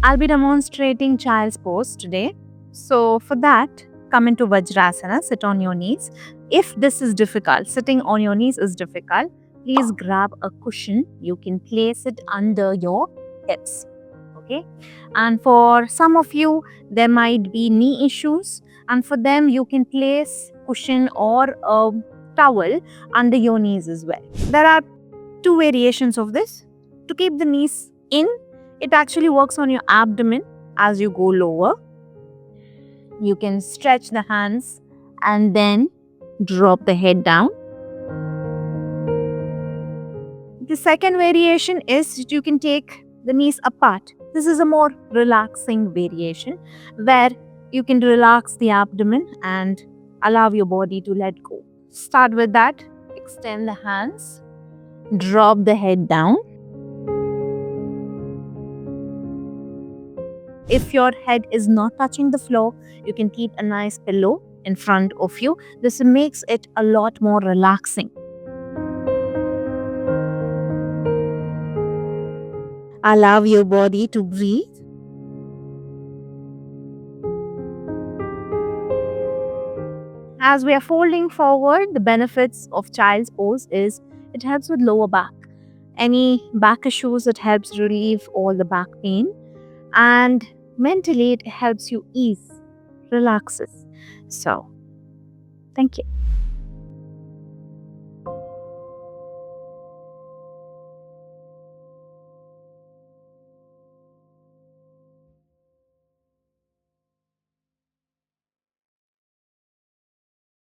I'll be demonstrating child's pose today. So for that, come into Vajrasana, sit on your knees. If this is difficult, sitting on your knees is difficult, please grab a cushion. You can place it under your hips. Okay. And for some of you, there might be knee issues. And for them, you can place cushion or a towel under your knees as well. There are two variations of this. To keep the knees in, it actually works on your abdomen as you go lower. You can stretch the hands and then drop the head down. The second variation is you can take the knees apart. This is a more relaxing variation where you can relax the abdomen and allow your body to let go. Start with that. Extend the hands. Drop the head down. If your head is not touching the floor, you can keep a nice pillow in front of you. This makes it a lot more relaxing. Allow your body to breathe. As we are folding forward, the benefits of child's pose is it helps with lower back. Any back issues, it helps relieve all the back pain. And mentally, it helps you ease, relaxes. So, thank you.